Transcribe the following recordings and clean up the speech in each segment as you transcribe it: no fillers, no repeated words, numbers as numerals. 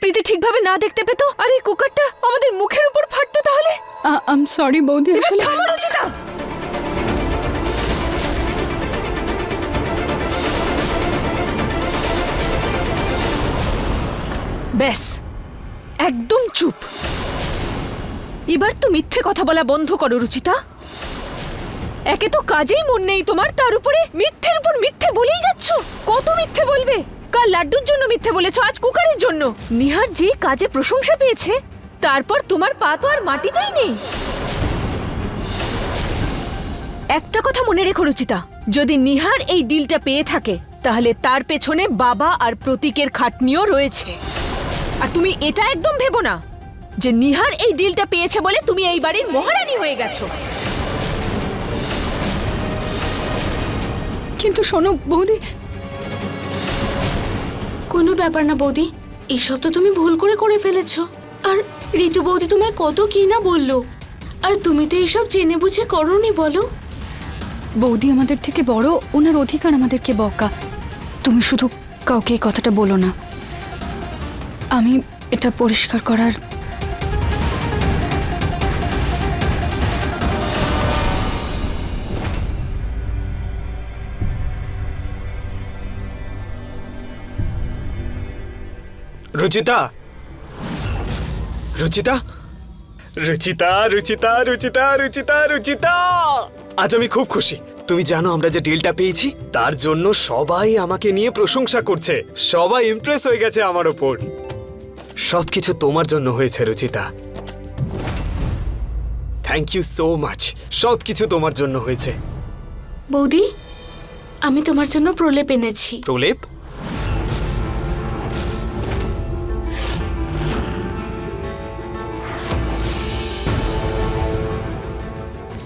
প্রীতি ঠিকভাবে না দেখতে পেত আর এই কুকারটা আমাদের মুখের উপর ফাটতো তাহলে? আই এম সরি বৌদি, আসলে থামো রুচিতা। ব্যাস, একদম চুপ। এবার তো মিথ্যে কথা বলা বন্ধ করো রুচিতা। একে তো কাজেই মন নেই তোমার, তার উপরে মিথ্যের উপর মিথ্যে বলেই যাচ্ছ। কত মিথ্যে বলবে? কাল লাড্ডুর জন্য মিথ্যে বলেছো, আজ কুকারের জন্য। নিহার যে কাজে প্রশংসা পেয়েছে তারপর তোমার পা তো আর মাটিতেই নেই। একটা কথা মনে রেখো রুচিতা, যদি নিহার এই ডিলটা পেয়ে থাকে তাহলে তার পেছনে বাবা আর প্রতীকের খাটনিও রয়েছে। আর তুমি এটা একদম ভেবো না যে নিহার এই ডিলটা পেয়েছে বলে তুমি এই বাড়ির মহারানী হয়ে গেছো। কিন্তু শোনো বৌদি, কোনো ব্যাপার না বৌদি, এসব তো তুমি ভুল করে ফেলেছো। আর ঋতু বৌদি তোমায় কত কি না বললো, আর তুমি তো এসব জেনে বুঝে করোনি বলো। বৌদি আমাদের থেকে বড়, ওনার অধিকার আমাদেরকে বকা। তুমি শুধু কাউকে এই কথাটা বলো না। আমি এটা পরিষ্কার করার রুচিতা, রুচিতা, রুচিতা, রুচিতা, রুচিতা, রুচিতা, রুচিতা, আজ আমি খুব খুশি। তুমি জানো আমরা যে ডিলটা পেয়েছি তার জন্য সবাই আমাকে নিয়ে প্রশংসা করছে। সবাই ইমপ্রেস হয়ে গেছে আমার ওপর। সবকিছু তোমার জন্য হয়েছে Ruchita. Thank you so much. সবকিছু তোমার জন্য হয়েছে। বৌদি, আমি তোমার জন্য প্রলেপ এনেছি। প্রলেপ?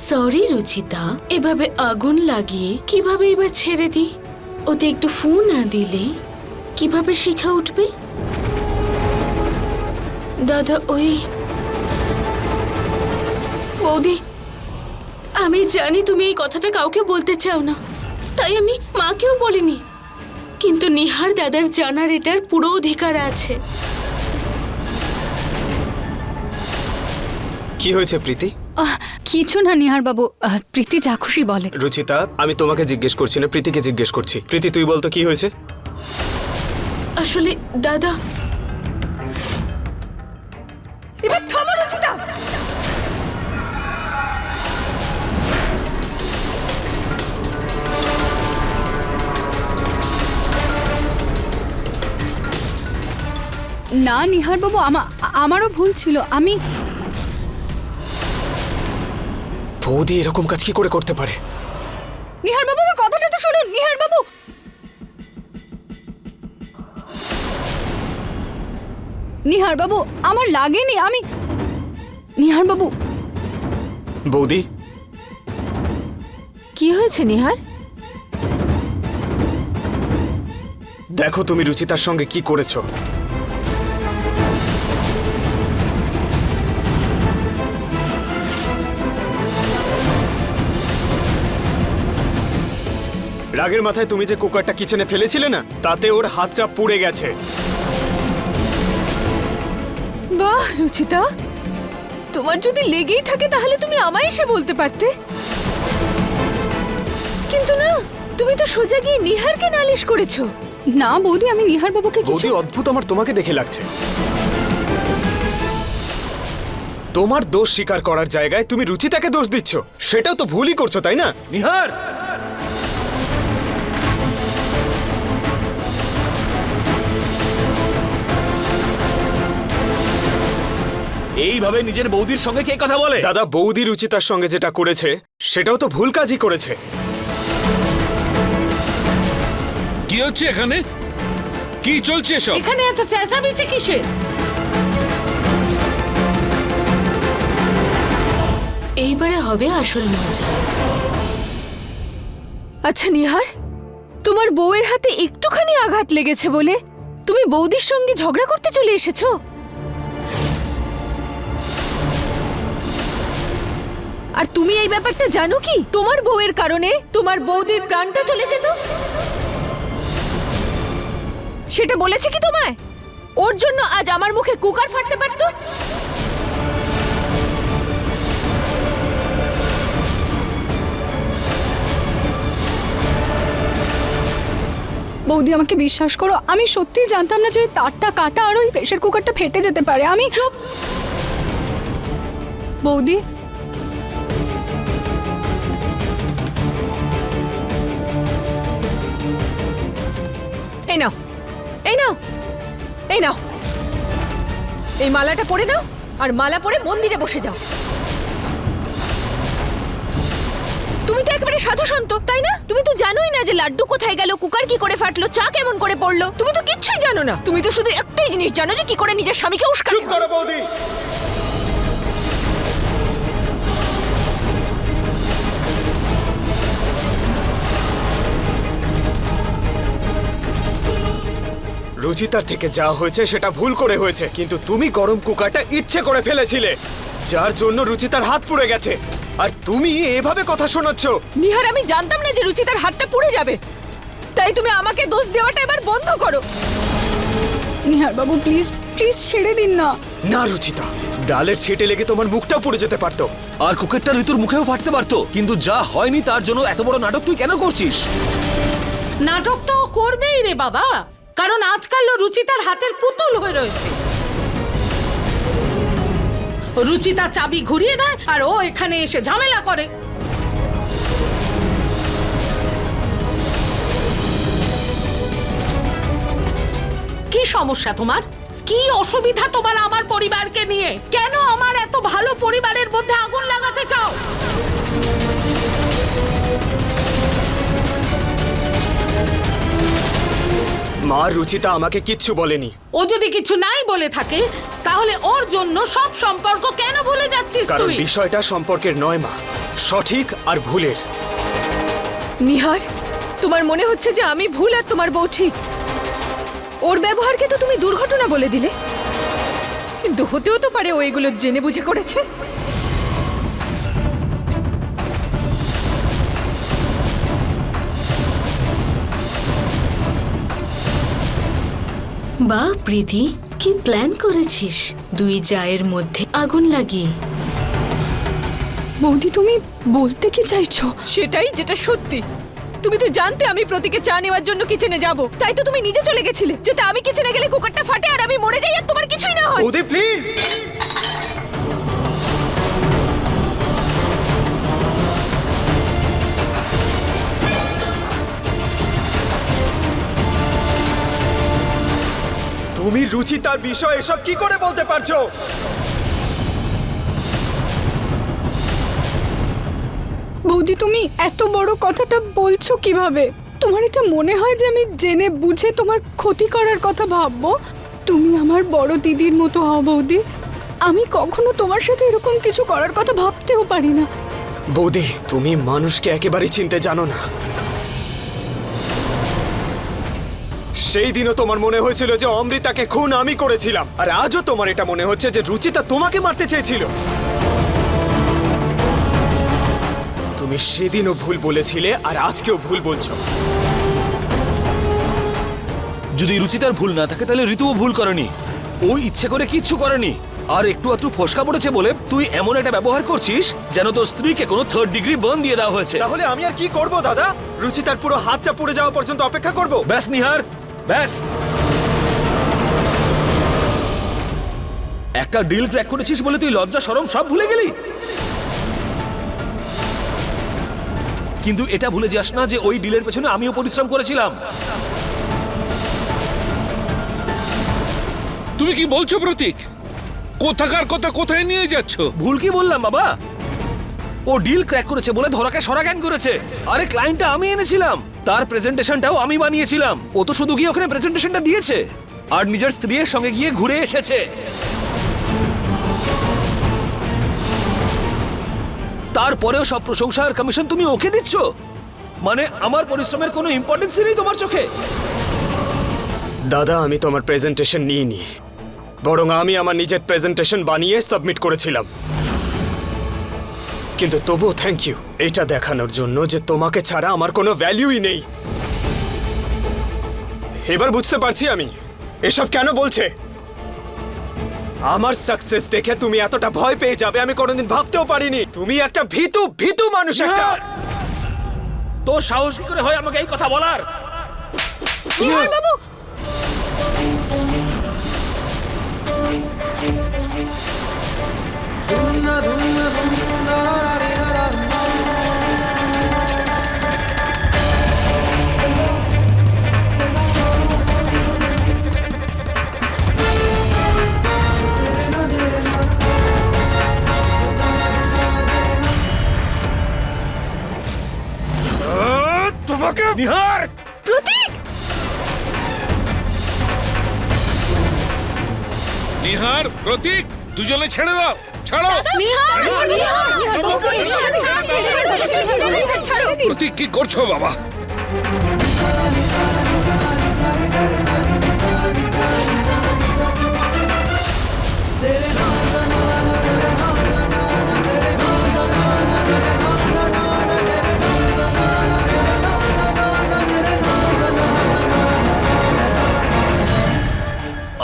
সরি রুচিতা, এভাবে আগুন লাগিয়ে কিভাবে এবার ছেড়ে দিই? ওতে একটু ফু না দিলে কিভাবে শিখা উঠবে? দাদা, ওই বৌদি, আমি জানি তুমি এই কথাটা কাউকে বলতে চাও না, তাই আমি মাকেও বলিনি। কিন্তু নিহার দাদার জানার এটার পুরো অধিকার আছে। কি হয়েছে প্রীতি? কিছু না নিহার বাবু, প্রীতি যা খুশি বলে। রুচিতা, আমি তোমাকে জিজ্ঞেস করছি না, প্রীতিকে জিজ্ঞেস করছি। প্রীতি, তুই বলতো কি হয়েছে? আসলে দাদা, এবার থামো রুচিতা। না নিহার বাবু, আমারও ভুল ছিল। আমি বৌদি এরকম কাজ কি করে করতে পারে? নিহার বাবু, আমার কথাটা তো শুনুন। নিহার বাবু, নিহার বাবু, আমার লাগেনি। আমি নিহার বাবু। বৌদি, কি হয়েছে নিহার? দেখো তুমি রুচিতার সঙ্গে কি করেছো। রাগের মাথায় তুমি যে কুকারটা কিচেনে ফেলেছিলে না, তাতে ওর হাতটা পুড়ে গেছে। বাহ রুচিতা, তোমার যদি লেগেই থাকে তাহলে তুমি আমায় এসে বলতে পারতে। কিন্তু না, তুমি তো সোজা গিয়ে নিহারকে নালিশ করেছো। না বৌদি, আমি নিহার বাবুকে কিছু। বৌদি, অদ্ভুত আমার তোমাকে দেখে লাগছে। তোমার দোষ স্বীকার করার জায়গায় তুমি রুচিতাকে দোষ দিচ্ছ। সেটাও তো ভুলই করছো, তাই না? নিহার, এইভাবে নিজের বৌদির সঙ্গে কে কথা বলে? দাদা, বৌদি রুচিতার সঙ্গে যেটা করেছে সেটাও তো ভুল কাজই করেছে। কি হচ্ছে এখানে? কি চলছে সব? এখানে এত চেঁচামেচি কিসের? এইবারে হবে আসল মজা। আচ্ছা নিহার, তোমার বউয়ের হাতে একটুখানি আঘাত লেগেছে বলে তুমি বৌদির সঙ্গে ঝগড়া করতে চলে এসেছো? আর তুমি এই ব্যাপারটা জানো কি? তোমার বউয়ের কারণে তোমার বৌদির প্রাণটা চলে যেত। সেটা বলেছে কি তোমায়? ওর জন্য আজ আমার মুখে কুকার ফাটতে পারতো। বৌদি আমাকে বিশ্বাস করো, আমি সত্যিই জানতাম না যে ওই তারটা কাটা আর ওই প্রেসার কুকারটা ফেটে যেতে পারে। আমি চুপ। বৌদি, এই নাও, এই নাও, এই নাও, এই মালাটা পরে নাও আর মালা পরে মন্দিরে বসে যাও। তুমি তো একেবারে সাধু সন্ত, তাই না? তুমি তো জানোই না যে লাড্ডু কোথায় গেল, কুকার কি করে ফাটলো, চা কেমন করে পড়লো। তুমি তো কিচ্ছুই জানো না। তুমি তো শুধু একটাই জিনিস জানো, যে কি করে নিজের স্বামীকে উস্কাতে চুপ করো বৌদি। রুচিতার থেকে যা হয়েছে সেটা ভুল করে হয়েছে, কিন্তু তুমি গরম কুকারটা ইচ্ছে করে ফেলেছিলে, যার জন্য রুচিতার হাত পুড়ে গেছে। আর তুমি এভাবে কথা শোনাচ্ছ। নিহার, আমি জানতাম না যে রুচিতার হাতটা পুড়ে যাবে, তাই তুমি আমাকে দোষ দেওয়াটা এবার বন্ধ করো। নিহার বাবু প্লিজ প্লিজ ছেড়ে দিন না। না রুচিতা, ডালের ছিটে লেগে তোমার মুখটাও পুড়ে যেতে পারতো। আর কুকারটা ঋতুর মুখেও ফাটতে পারতো, কিন্তু যা হয়নি তার জন্য এত বড় নাটক তুই কেন করছিস? নাটক তো ও করবেই রে বাবা, কারণ আজকাল ও রুচিতার হাতের পুতুল হয়ে রয়েছে। রুচিতা চাবি ঘুরিয়ে দেয় আর ও এখানে এসে ঝামেলা করে। কি সমস্যা তোমার? কি অসুবিধা তোমার আমার পরিবারকে নিয়ে? কেন আমার এত ভালো পরিবারের মধ্যে আগুন লাগাতে চাও? মা, রুচিতা আমাকে কিচ্ছু বলেনি। ও যদি কিছু নাই বলে থাকে তাহলে ওর জন্য সব সম্পর্ক কেন ভুলে যাচ্ছিস কারণ তুই? বিষয়টা সম্পর্কের নয় মা, সঠিক আর ভুলের। নিহার, তোমার মনে হচ্ছে যে আমি ভুল আর তোমার বউ ঠিক। ওর ব্যবহারকে তো তুমি দুর্ঘটনা বলে দিলে, কিন্তু হতেও তো পারে ও এগুলো জেনে বুঝে করেছে। বাহ প্রীতি, কি প্ল্যান করেছিস দুই জায়ের মধ্যে আগুন লাগিয়ে। বৌদি তুমি বলতে কি চাইছো? সেটাই যেটা সত্যি। তুমি তো জানতে আমি প্রতীকে চা নেওয়ার জন্য কিচেনে যাব, তাই তো তুমি নিজে চলে গেছিলে, যেটা আমি কিচেনে গেলে কুকারটা ফাটে আর আমি মরে যাই আর তোমার কিছুই না হয়। বৌদি প্লিজ। তুমি রুচিতার বিষয় এসব কি করে বলতে পারছো? বৌদি তুমি এত বড় কথাটা বলছো কিভাবে? তোমার এটা মনে হয় যে আমি জেনে বুঝে তোমার ক্ষতি করার কথা ভাববো? তুমি আমার বড় দিদির মতো হও বৌদি। আমি কখনো তোমার সাথে এরকম কিছু করার কথা ভাবতেও পারি না। বৌদি, তুমি মানুষকে একেবারে চিনতে জানো না। সেই দিনও তোমার মনে হয়েছিল যে অমৃতাকে খুন আমি করেছিলাম, আর আজও তোমার এটা মনে হচ্ছে যে রুচিতা তোমাকে মারতে চেয়েছিল। তুমি সেদিনও ভুল বলেছিলে আর আজকেও ভুল বলছো। যদি রুচিতার ভুল না থাকে তাহলে ঋতুও ভুল করেনি। ও ইচ্ছে করে কিচ্ছু করেনি। আর একটু একটু ফসকা পড়েছে বলে তুই এমন একটা ব্যবহার করছিস যেন তোর স্ত্রীকে কোনো 3rd ডিগ্রি বার্ন দিয়ে দেওয়া হয়েছে। তাহলে আমি আর কি করব দাদা? রুচিতার পুরো হাতটা পুড়ে যাওয়া পর্যন্ত অপেক্ষা করব? ব্যাস নিহার, ব্যাস। একটা ডিল ক্র্যাক করেছিস বলে তুই লজ্জা শরম সব ভুলে গেলি। কিন্তু এটা ভুলে যাস না যে ওই ডিলের পেছনে আমিও পরিশ্রম করেছিলাম। তুমি কি বলছো প্রতীক? কোথাকার কথা কোথায় নিয়ে যাচ্ছ? ভুল কি বললাম বাবা? ও ডিল ক্র্যাক করেছে বলে ধরাকে সরা জ্ঞান করেছে। আরে ক্লায়েন্টটা আমি এনেছিলাম, তার প্রেজেন্টেশনটাও আমি বানিয়েছিলাম। ও তো শুধু গিয়ে ওখানে প্রেজেন্টেশনটা দিয়েছে আর নিজের স্ত্রীর সঙ্গে গিয়ে ঘুরে এসেছে। তারপরেও সব প্রশংসা আর কমিশন তুমি ওকে দিচ্ছ? মানে আমার পরিশ্রমের কোনো ইম্পর্টেন্সই নেই তোমার চোখে? দাদা, আমি তোমার প্রেজেন্টেশন নিইনি, বরং আমি আমার নিজের প্রেজেন্টেশন বানিয়ে সাবমিট করেছিলাম। কিন্তু তবুও থ্যাংক ইউ, এটা দেখানোর জন্য যে তোমাকে ছাড়া আমার কোনো ভ্যালুই নেই। এবার বুঝতে পারছি আমি এসব কেন বলছে? আমার সাকসেস দেখে তুমি এতটা ভয় পেয়ে যাবে আমি কোনোদিন ভাবতেও পারিনি। তুমি একটা ভীতু ভীতু মানুষ একটা। তো সাহস কি করে হয় আমাকে এই কথা বলার? নিহার বাবু, তোমাকে নিহার, প্রতীক! নিহার, প্রতীক, দুজনে ছেড়ে দাও, ছাড়ো। নিহার বাবু, ছাড়ো। প্রতীক, কি করছো বাবা?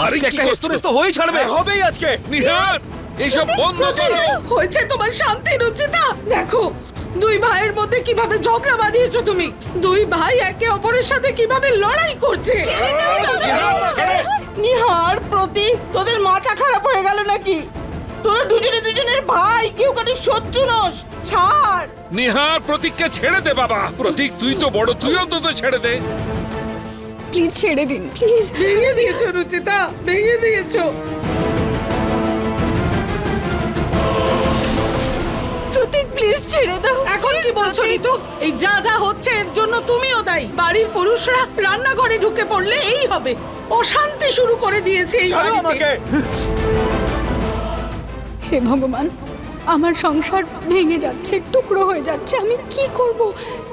আরে আজকে কি একটা করছো? হেস্তনেস্ত তো হয়েই ছাড়বে। হবেই আজকে। নিহার, এসব বন্ধ করো। হয়েছে তোমার শান্তি, রুচিতা। দেখো দুই ভাইয়ের মধ্যে কিভাবে ঝগড়া বাঁধিয়েছো তুমি। দুই ভাই একে অপরের সাথে কিভাবে লড়াই করছে। নিহার, প্রতীক, তোদের মাথা খারাপ হয়ে গেল নাকি? তোরা দুজনে দুজনের ভাই, কেউ কারো শত্রু নস। ছাড়। নিহার, প্রতীককে ছেড়ে দে বাবা। প্রতীক, তুই তো বড়, তুই অন্তত ছেড়ে দে। প্লিজ ছেড়ে দিন, প্লিজ। ভেঙে দিয়েছো রুচিতা, ভেঙে দিয়েছো। প্রতীক, প্লিজ ছেড়ে দাও। এখন কি বলছো ঋতু? এই যা যা হচ্ছে এর জন্য তুমিও দায়ী। বাড়ির পুরুষরা রান্নাঘরে ঢুকে পড়লে এই হবে। অশান্তি শুরু করে দিয়েছে এই ছাড়ো বাড়িতে। আমাকে। হে ভগবান, আমার সংসার ভেঙে যাচ্ছে, টুকরো হয়ে যাচ্ছে। আমি কি করব?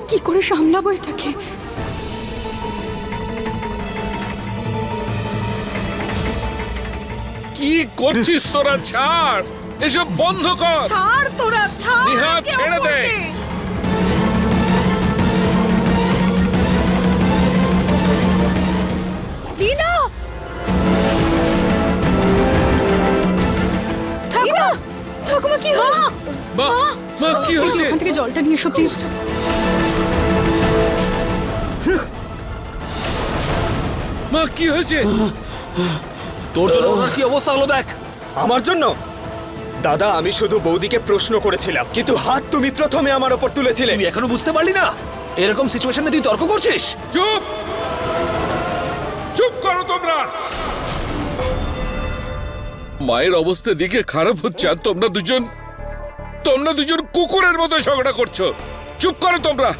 কি করে সামলাবো এটাকে? কি করছিস তোরা? ছাড়, এসব বন্ধ কর। ছাড় তোরা, ছাড়। নিহার, একে ছেড়ে দে। অপরকে। দিদা! ঠাকুমা! ঠাকুমা, কি হলো? মা, মা, কি হয়েছে? ওখান থেকে জলটা নিয়ে এসো প্লিজ। মা, কি হয়েছে? তোর জন্য ওনার কি অবস্থা হলো দেখ। আমার জন্য? দাদা, আমি শুধু বৌদিকে প্রশ্ন করেছিলাম, কিন্তু হাত তুমি প্রথমে আমার ওপর তুলেছিলে। তুই এখনো বুঝতে পারলি না? এরকম সিচুয়েশনে তুই তর্ক করছিস? চুপ, চুপ করো তোমরা। মায়ের অবস্থা দেখে খারাপ হচ্ছে, আর তোমরা দুজন কুকুরের মতো ঝগড়া করছো। চুপ করো তোমরা।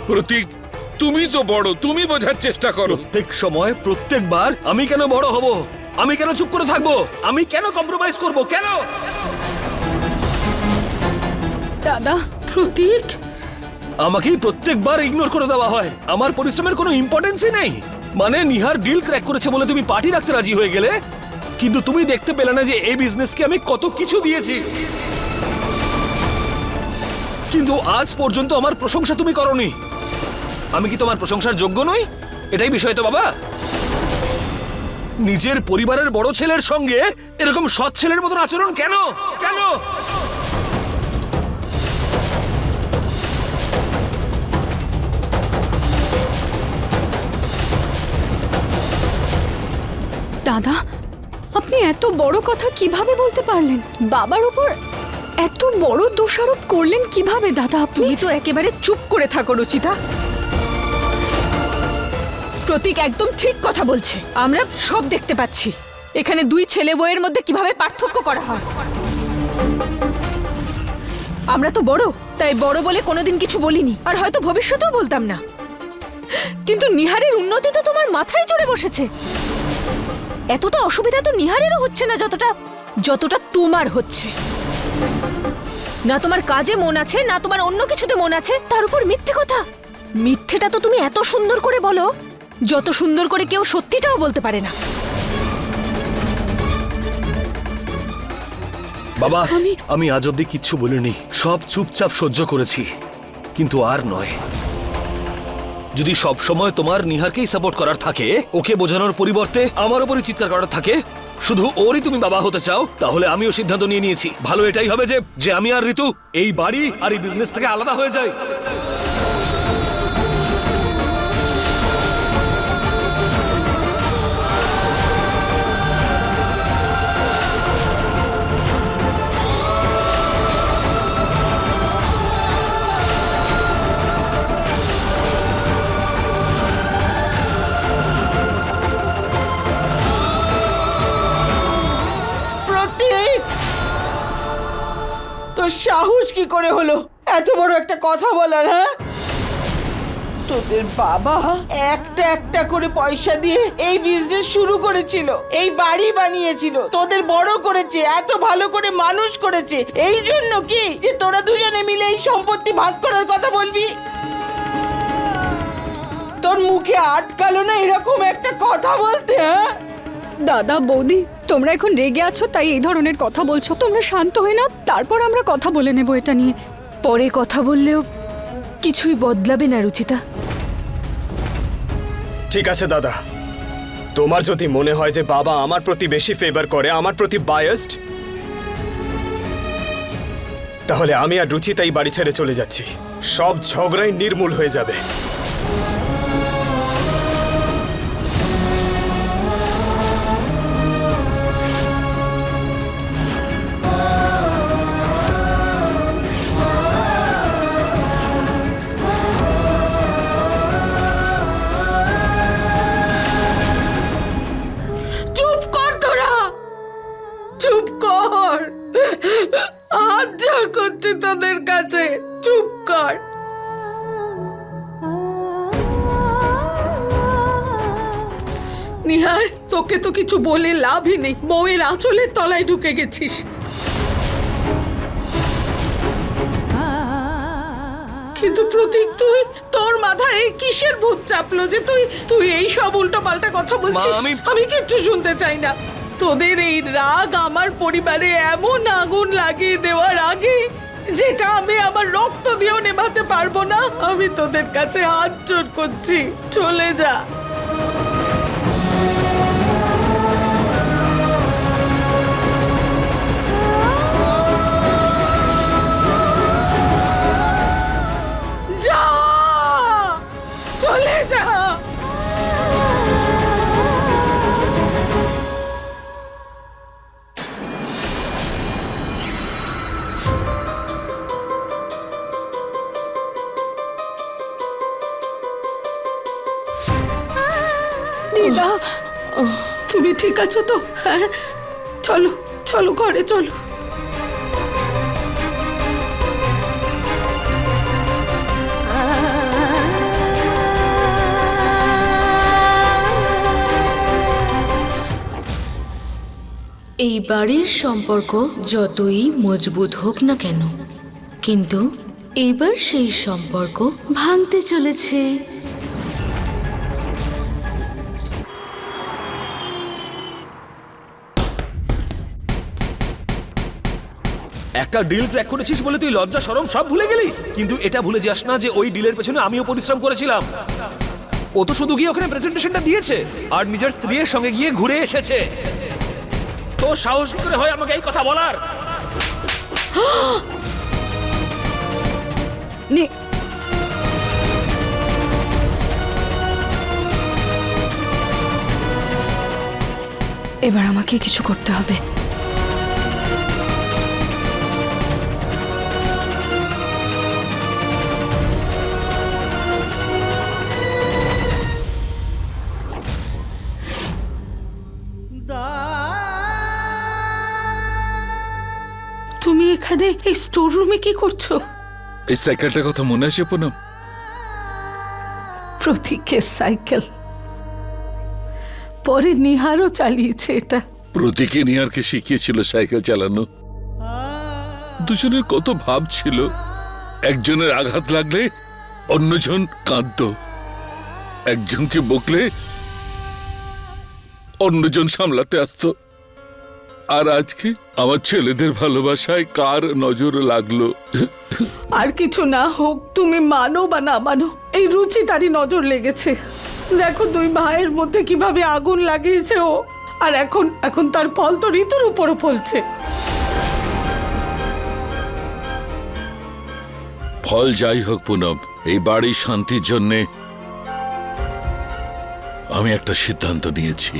প্রতীক, তুমি তো বড়, তুমি বোঝার চেষ্টা করো। প্রত্যেক সময় প্রত্যেকবার আমি কেন বড় হব? আমি কেন চুপ করে থাকবো? আমি কেন কম্প্রোমাইজ করব? কেন? দাদা, প্রতীক, আমাকেই প্রত্যেকবার ইগনোর করে দেওয়া হয়। আমার পরিশ্রমের কোনো ইম্পর্টেন্সই নেই। মানে নিহার ডিল ক্র্যাক করেছে বলে তুমি পার্টি রাখতে রাজি হয়ে গেলে, কিন্তু তুমি দেখতে পেলে না যে এই বিজনেসকে আমি কত কিছু দিয়েছি। কিন্তু আজ পর্যন্ত আমার প্রশংসা তুমি করনি। আমি কি তোমার প্রশংসার যোগ্য নই? এটাই বিষয় তো বাবা। নিজের পরিবারের বড় ছেলের সঙ্গে এরকম সৎ ছেলের মতন আচরণ কেন? কেন? দাদা, আপনি এত বড় কথা কিভাবে বলতে পারলেন? বাবার উপর এত বড় দোষারোপ করলেন কিভাবে দাদা আপনি? তুমি তো একেবারে চুপ করে থাকো রুচিতা। প্রতীক একদম ঠিক কথা বলছে। আমরা সব দেখতে পাচ্ছি এখানে দুই ছেলে বউয়ের মধ্যে কিভাবে পার্থক্য করা হয়। আমরা তো বড়, তাই বড় বলে কোনোদিন কিছু বলিনি, আর হয়তো ভবিষ্যতেও বলতাম না। কিন্তু নিহারের উন্নতি তো তোমার মাথায় চড়ে বসেছে। এতটা অসুবিধা তো নিহারেরও হচ্ছে না যতটা তোমার হচ্ছে। না তোমার কাজে মন আছে, না তোমার অন্য কিছুতে মন আছে, তার উপর মিথ্যে কথা। মিথ্যেটা তো তুমি এত সুন্দর করে বলো, যত সুন্দর করে কেউ সত্যিটাও বলতে পারে না। বাবা, আমি আজ অব্দি কিচ্ছু বলিনি, সব চুপচাপ সহ্য করেছি, কিন্তু আর নয়। যদি সব সময় তোমার নিহারকেই সাপোর্ট করার থাকে, ওকে বোঝানোর পরিবর্তে আমার উপরই চিৎকার করার থাকে, শুধু ওরই তুমি বাবা হতে চাও, তাহলে আমিও সিদ্ধান্ত নিয়ে নিয়েছি। ভালো এটাই হবে যে আমি আর ঋতু এই বাড়ি আর এই বিজনেস থেকে আলাদা হয়ে যাই। প্রতীক, তোর সাহস কি করে হলো এত বড় একটা কথা বলার? হ্যাঁ, তোদের বাবা একটা একটা করে পয়সা দিয়ে এই বিজনেস শুরু করেছিল, এই বাড়ি বানিয়েছিল, তোদের বড় করেছে, এত ভালো করে মানুষ করেছে। এই জন্য কি যে তোরা দুজনে মিলে এই সম্পত্তি ভাগ করার কথা বলবি? তোর মুখে আটকালো না এরকম একটা কথা বলতে? হ্যাঁ দাদা বৌদি, তোমরা এখন রেগে আছো তাই এই ধরনের কথা বলছো। তোমরা শান্ত হয়ে না, তারপর আমরা কথা বলে নেব এটা নিয়ে। পরে কথা বললেও কিছুই বদলাবে না রুচিতা। ঠিক আছে দাদা, তোমার যদি মনে হয় যে বাবা আমার প্রতি বেশি ফেভার করে, আমার প্রতি বায়াসড, তাহলে আমি আর রুচিতা এই বাড়ি ছেড়ে চলে যাচ্ছি। সব ঝগড়াই নির্মূল হয়ে যাবে। চুপ কর তোরা, চুপ কর, হাত জোর করছি তোদের কাছে, চুপ কর। নিহার, তোকে তো কিছু বলে লাভই নেই, বউয়ের আঁচলের তলায় ঢুকে গেছিস। কিন্তু প্রতীক, তোর মাথায় কিসের ভূত চাপলো যে তুই এই সব উল্টো পাল্টা কথা বলছিস? আমি কিচ্ছু শুনতে চাই না। তোদের এই রাগ আমার পরিবারে এমন আগুন লাগিয়ে দেওয়ার আগে, যেটা আমি আমার রক্ত দিয়েও নেভাতে পারবো না, আমি তোদের কাছে হাত জোর করছি, চলে যা। যা, চলে যা। দিদা, তুমি ঠিক আছো তো? হ্যাঁ, চলো চলো ঘরে চলো। এই বাড়ির সম্পর্ক যতই মজবুত হোক না কেন, কিন্তু এবার সেই সম্পর্ক ভাঙতে চলেছে। একটা ডিল ট্র্যাক করেছিস বলে তুই লজ্জা শরম সব ভুলে গেলি, কিন্তু এটা ভুলে যাস না যে ওই ডিলের পেছনে আমিও পরিশ্রম করেছিলাম। ও তো শুধু গিয়ে ওখানে প্রেজেন্টেশনটা দিয়েছে আর নিজের স্ত্রীর সঙ্গে গিয়ে ঘুরে এসেছে। তো সাহস কি করে হয় আমাকে এই কথা বলার? এবার আমাকে কিছু করতে হবে। তুমি এখানে এই স্টোর রুমে কি করছো? এই সাইকেলটার কথা মনে আছে পুনম? প্রতীকের সাইকেল, পরে নিহারও চালিয়েছে এটা। প্রতীকে নিহারকে শিখিয়েছিল সাইকেল চালানো। দুজনের কত ভাব ছিল, একজনের আঘাত লাগলে অন্যজন কাঁদতো, একজনকে বকলে অন্যজন সামলাতে আসতো। আর আজকে আমার ছেলেদের ভালোবাসায় কার নজর লাগলো? আর কিছু না হোক, তুমি মানো বা না মানো, এই রুচিতারই নজর লেগেছে। দেখো দুই ভাইয়ের মধ্যে কিভাবে আগুন লাগিয়েছে ও, আর এখন তার ফল তো ঋতুর উপরও ফলছে। ফল যাই হোক পুনম, এই বাড়ির শান্তির জন্যে আমি একটা সিদ্ধান্ত নিয়েছি।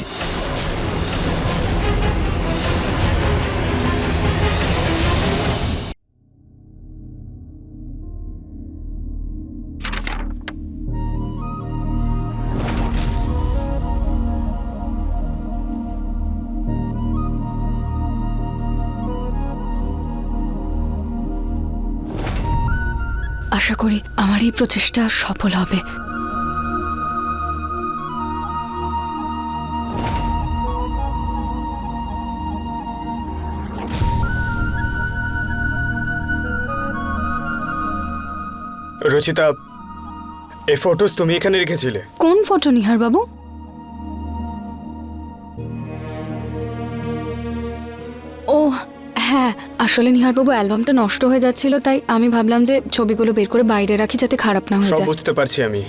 আশা করি আমার এই প্রচেষ্টা সফল হবে। রুচিতা, এই ফটোস তুমি এখানে রেখেছিলে? কোন ফটো নিহার বাবু? ও হ্যাঁ, আসলে নিহার বাবু অ্যালবামটা নষ্ট হয়ে যাচ্ছিল, তাই আমি ভাবলাম যে ছবিগুলো বের করে বাইরে রাখি যাতে খারাপ না হয়ে সব যায়। বুঝতে পারছি আমি।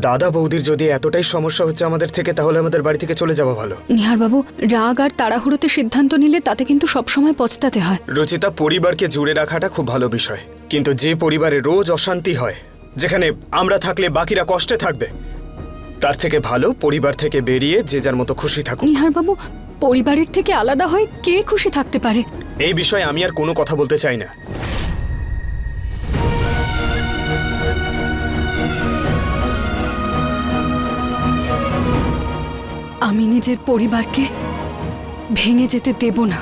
দাদা বৌদির যদি এতটাই সমস্যা হচ্ছে আমাদের থেকে, তাহলে আমাদের বাড়ি থেকে চলে যাওয়া ভালো। নিহার বাবু, রাগ আর তাড়াহুড়োতে সিদ্ধান্ত নিলে তাতে কিন্তু সবসময় পস্তাতে হয়। রুচিতা, পরিবারকে জুড়ে রাখাটা খুব ভালো বিষয়, কিন্তু যে পরিবারে রোজ অশান্তি হয়, যেখানে আমরা থাকলে বাকিরা কষ্টে থাকবে, তার থেকে ভালো পরিবার থেকে বেরিয়ে যে যার মতো খুশি থাকুক। নিহার বাবু, পরিবারের থেকে আলাদা হয়ে কে খুশি থাকতে পারে? এই বিষয়ে আমি আর কোনো কথা বলতে চাই না। আমি নিজের পরিবারকে ভেঙে যেতে দেব না।